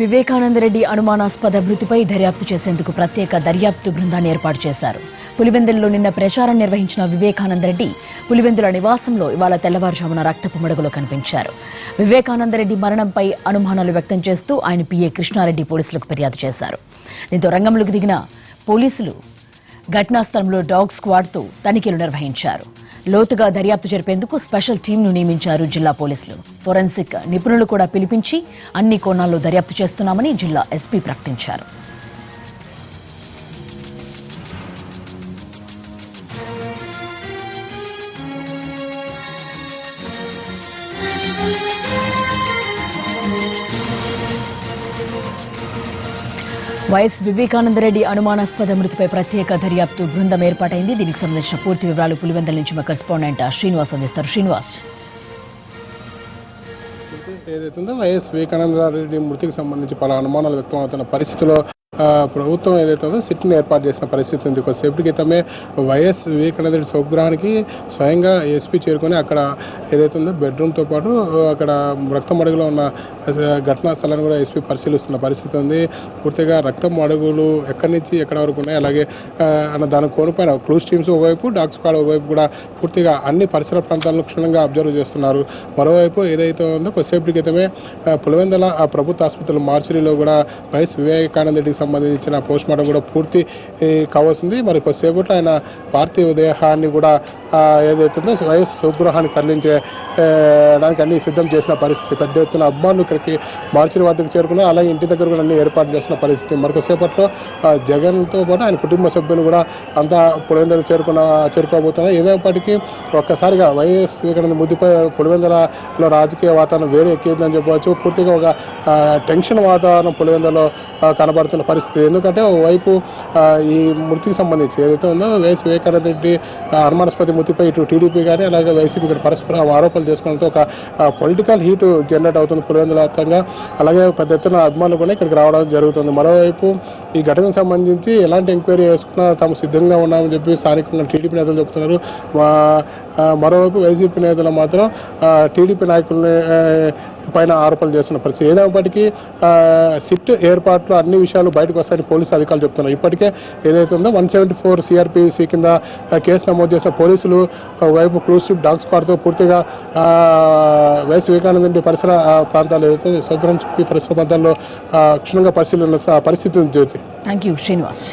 వివేకానంద రెడ్డి అనుమానాస్పద మృతిపై దర్యాప్తు చేసేందుకు ప్రత్యేక దర్యాప్తు బృందాన్ని ఏర్పాటు చేశారు. పులివెందులలో నిన్న ప్రచారం నిర్వహించిన వివేకానంద రెడ్డి పులివెందుల నివాసంలో ఇవాళ తెల్లవారుజామున రక్తపు మడుగులో కనిపించారు. వివేకానంద రెడ్డి మరణంపై అనుమానాలు వ్యక్తం చేస్తూ ఆయన పిఏ కృష్ణారెడ్డి పోలీసులకు ఫిర్యాదు చేశారు. దీంతో రంగంలోకి దిగిన పోలీసులు ఘటనా స్థలంలో డాగ్ స్క్వాడ్తో తనిఖీలు నిర్వహించారు. లోతుగా దర్యాప్తు జరిపేందుకు స్పెషల్ టీంను నియమించారు జిల్లా పోలీసులు. ఫోరెన్సిక్ నిపుణులు కూడా పిలిపించి అన్ని కోణాల్లో దర్యాప్తు చేస్తున్నామని జిల్లా ఎస్పీ ప్రకటించారు. వైఎస్ వివేకానంద రెడ్డి అనుమానాస్పద మృతిపై ప్రత్యేక దర్యాప్తు బృందం ఏర్పాటైంది. దీనికి సంబంధించిన పూర్తి వివరాలు పులివెందుల నుంచి మా కరెస్పాండెంట్ శ్రీనివాస్ అందిస్తారు. శ్రీనివాస్, ఏదైతుందో వైఎస్ వివేకానంద రెడ్డి మృతికి సంబంధించి పలు అనుమానాలు వ్యక్తం అవుతున్న పరిస్థితిలో ప్రభుత్వం ఏదైతుందో సిట్ని ఏర్పాటు చేసిన పరిస్థితి ఉంది. కొద్దిసేపటి క్రితమే వైఎస్ వివేకానంద రెడ్డి స్వగృహానికి స్వయంగా ఎస్పీ చేరుకొని అక్కడ ఏదైతుందో బెడ్రూమ్తో పాటు అక్కడ రక్తం మడుగులో ఉన్న ఘటనా స్థలాన్ని కూడా ఎస్పీ పరిశీలిస్తున్న పరిస్థితి ఉంది. పూర్తిగా రక్తం మడుగులు ఎక్కడి నుంచి ఎక్కడి వరకు ఉన్నాయి, అలాగే దాని కోనిపైన క్లూస్ టీమ్స్ ఒకవైపు డాగ్ స్క్వాడ్ ఒకవైపు కూడా పూర్తిగా అన్ని పరిసర ప్రాంతాలను క్షుణ్ణంగా అబ్జర్వ్ చేస్తున్నారు. మరోవైపు ఏదైతే ఉందో కొద్దిసేపటి క్రితమే పులివెందుల ప్రభుత్వ ఆసుపత్రుల మార్చిలో కూడా వైఎస్ వివేకానంద రెడ్డికి సంబంధించిన పోస్ట్ మార్టం కూడా పూర్తి కావాల్సింది. మరి కొద్దిసేపట్లో ఆయన పార్థివ దేహాన్ని కూడా ఏదైతుందో వైఎస్ స్వగృహాన్ని తరలించే దానికి అన్ని సిద్ధం చేసిన పరిస్థితి. పెద్ద ఎత్తున అభిమానులు ఇక్కడికి మార్చి వద్దకు చేరుకున్నారు. అలాగే ఇంటి దగ్గర కూడా అన్ని ఏర్పాటు చేసిన పరిస్థితి. మరికొద్దిసేపట్లో జగన్తో పాటు ఆయన కుటుంబ సభ్యులు కూడా అంతా పులివెందులు చేరుకోబోతున్నారు. ఏదైనప్పటికీ ఒక్కసారిగా వైఎస్ వివేకానంద మృతిపై పులివెందులలో రాజకీయ వాతావరణం వేరే ఎక్కిందని చెప్పవచ్చు. పూర్తిగా ఒక టెన్షన్ వాతావరణం పులివెందులో కనబడుతున్న పరిస్థితి. ఎందుకంటే ఓవైపు ఈ మృతికి సంబంధించి ఏదైతే ఉందో వైఎస్ వివేకానంద రెడ్డి అనుమానాస్పద మృతిపై ఇటు టీడీపీ కానీ అలాగే వైసీపీ ఇక్కడ పరస్పర ఆరోపణలు చేసుకోవడంతో ఒక పొలిటికల్ హీట్ జనరేట్ అవుతుంది పులివెందుల వ్యాప్తంగా. అలాగే పెద్ద ఎత్తున అభిమానులు కూడా ఇక్కడికి రావడం జరుగుతుంది. మరోవైపు ఈ ఘటనకు సంబంధించి ఎలాంటి ఎంక్వైరీ చేసుకున్నా తాము సిద్ధంగా ఉన్నామని చెప్పి స్థానికంగా టీడీపీ నేతలు చెబుతున్నారు. మరోవైపు వైసీపీ నేతలు మాత్రం టీడీపీ నాయకుల్ని పైన ఆరోపణలు చేస్తున్న పరిస్థితి. ఏదైనప్పటికీ సిట్ ఏర్పాట్లు అన్ని విషయాలు బయటకు వస్తాయని పోలీసు అధికారులు చెప్తున్నారు. ఇప్పటికే ఏదైతే ఉందో 174 సిఆర్పిసి కింద కేసు నమోదు చేసిన పోలీసులు వైపు క్లూస్ డాగ్ స్క్వాడ్తో పూర్తిగా వైఎస్ వివేకానంద రెడ్డి పరిసర ప్రాంతాలు ఏదైతే స్వగ్రహం చుట్టూ పరిసర ప్రాంతాల్లో క్షుణ్ణంగా పరిశీలన పరిస్థితి ఉంది. జ్యోతి, థ్యాంక్ యూ శ్రీనివాస్.